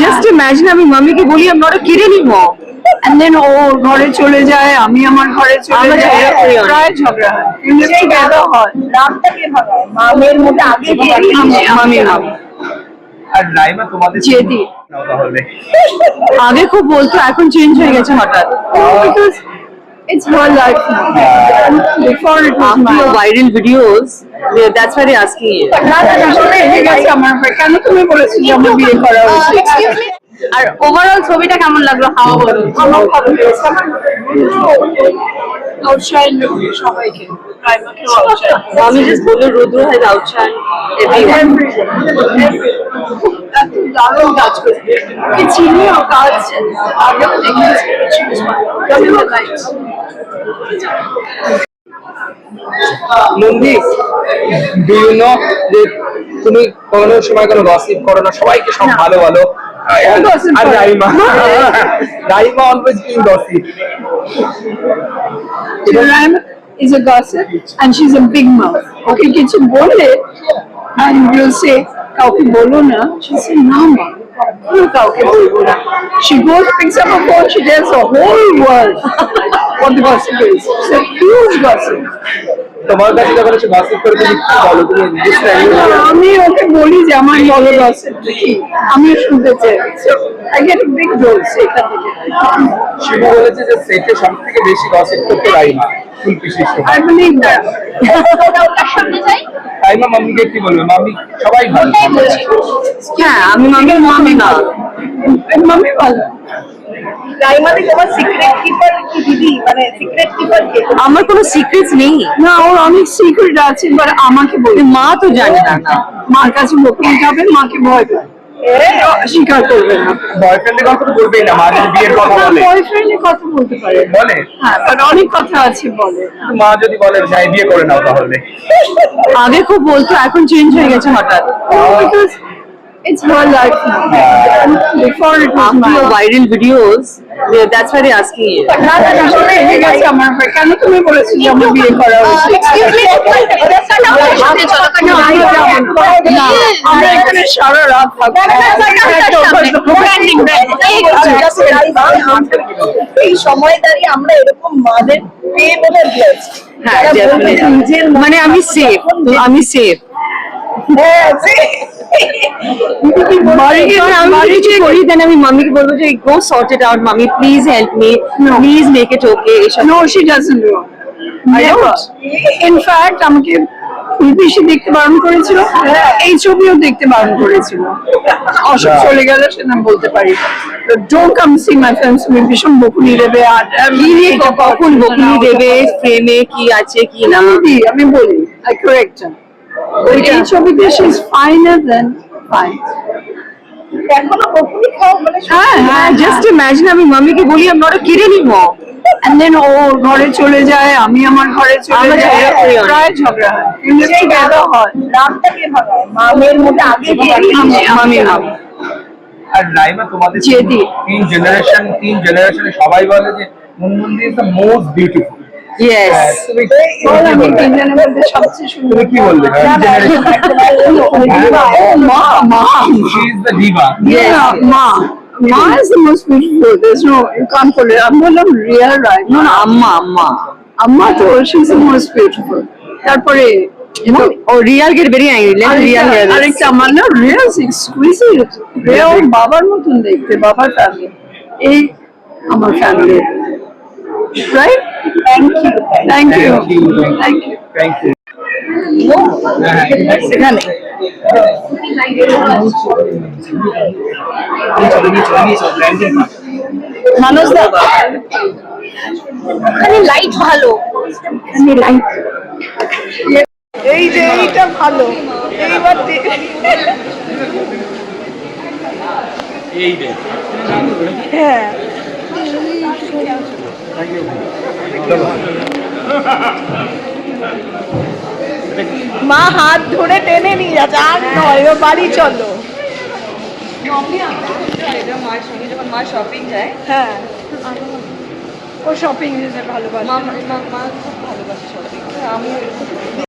Just imagine আমি মাম্মিকে বলি I am not a kid anymore and then ও ঘরে চলে যায়, আমি আমার ঘরে চলে যাই, প্রায় ঝগড়া হয়। রাগটা কে ভাগায়? মামের মধ্যে আগে মামি আর রাইমা তোমাদের জেদি। নাও তাহলে। আগে খুব বলতো, এখন চেঞ্জ হয়ে গেছে হঠাৎ। Because it's her life now. Before it was my viral videos. That's why they're asking you. কেন তুমি বলেছো যে আমার বিয়ে করা উচিত? আর ওভারঅল ছবিটা কেমন লাগলো? হাওয়া বলো। আমার ভালো লেগেছে। আউটশাইন সবাইকে। আমি জাস্ট বললো রুদ্র হ্যাজ আউটশাইন দারুণ কাজ করছে। কি চিনিও কাজ আগেও দেখেছি। নন্দী, ডু ইউ নো যে তুমি কোনো সময় কোনো গসিপ করো না, সবাইকে সব ভালো ভালো। আর Raima always being gossip. Raima is a gossip and she's a big mouth. Okay, কিছু বললে and you'll say কাউকে বলো না, she say না মা কাউকে বলবো না। She goes, picks up a phone, she tells the whole world what the gossip is. It's a huge gossip. তোমার কাছে যখন এসে গসিপ করে তুমি কি বলো? তুমি আমি ওকে বলি যে আমার বলো গসিপ কি, আমিও শুনতে চাই। I get a big dose এখান থেকে। শিবু বলেছে যে সেটে সব থেকে বেশি গসিপ করতে রাইমা, ফুল পিসিস। I believe that. রাইমা মাম্মিকে কি বলবে? মাম্মি সবাই ভালো। হ্যাঁ, আমি মাম্মির মামি না, মাম্মি ভালো। রাইমাদি তোমার সিক্রেট কিপার কি দিদি? মানে সিক্রেট কিপার কে? আমার কোনো সিক্রেটস নেই। না, ওর অনেক সিক্রেট আছে, বাট আমাকে বলে। মা তো জানে না। মার কাছে বলতে যাবে, মাকে ভয় পায়, স্বীকার করবে না। বয়ফ্রেন্ডের কথা তো বলবেই না, মা যদি বিয়ের কথা বলে। বয়ফ্রেন্ডের কথা বলতে পারে, বলে? হ্যাঁ, বাট অনেক কথা আছে বলে। মা যদি বলে যাই বিয়ে করে নাও তাহলে। আগে খুব বলতো, এখন চেঞ্জ হয়ে গেছে হঠাৎ। Because it's her life now. Before it was my Viral videos. That's why they're asking you. কেন তুমি বলেছো যে আমার বিয়ে করা উচিত? আমরা এখানে সারা রাত এই সময় দাঁড়িয়ে আমরা এরকম মাদের পেয়ে বলে ব্লেসড। মানে আমি সেফ, আমি সেফ। আমি মাম্মিকে বলবো যে go sort it out, mummy please help me, please make it okay. No, she doesn't do. In fact, আমাকে বেশি দেখতে বারণ করেছিল, এই ছবিও দেখতে বারণ করেছিল। অসুখ চলে গেল সেটা বলতে পারি। Don't come see my friends, তুমি ভীষণ বকুনি দেবে। আর কখন বকুনি দেবে, ফ্রেমে কি আছে কি না আমি বলি, I correct her. এই ছবিতে she is finer than fine. এখনো বকুনি খাও মানে? হ্যাঁ, জাস্ট ইমাজিন আমি মাম্মিকে বলি I am not a kid anymore and then ও ঘরে চলে যায়, আমি আমার ঘরে চলে যাই, প্রায় ঝগড়া হয়। রাগটা কে ভাগায়? মামের মধ্যে আগে মামি আর রাইমা তোমাদের জেদি। তিন জেনারেশনে সবাই বলে যে মুনমুন্দি is the most beautiful. Yes, তুমি আমি তিনজনের মধ্যে সবচেয়ে সুন্দর। কি বললে? মা শি ইজ দ্য ডিভা। মা is the most beautiful. There's no, you can't put it. I'm not real, right? না আম্মা Amma to she's the most beautiful. তারপরে ও রিয়াল গেট ভেরি অ্যাংরি, রিয়াল হেয়ার আরেকটা আমার না রিয়াল এক্সকুইজিট, রিয়াল বাবার মতন দেখতে, বাবার ফ্যামিলি। এই আমার ফ্যামিলি, রাইট? থ্যাংক ইউ সেখানে মানুষ দা ওখানে লাইট ভালো, লাইট এই যে এইটা ভালো। এইবার হ্যাঁ, মা হাত ধরে টেনে নিয়ে যাচ্ছে, আর নয় এবার বাড়ি চলো। মায়ের সঙ্গে যখন মা শপিং যায়, হ্যাঁ, ও শপিং ভালোবাসে, মা খুব ভালোবাসে শপিং। আমি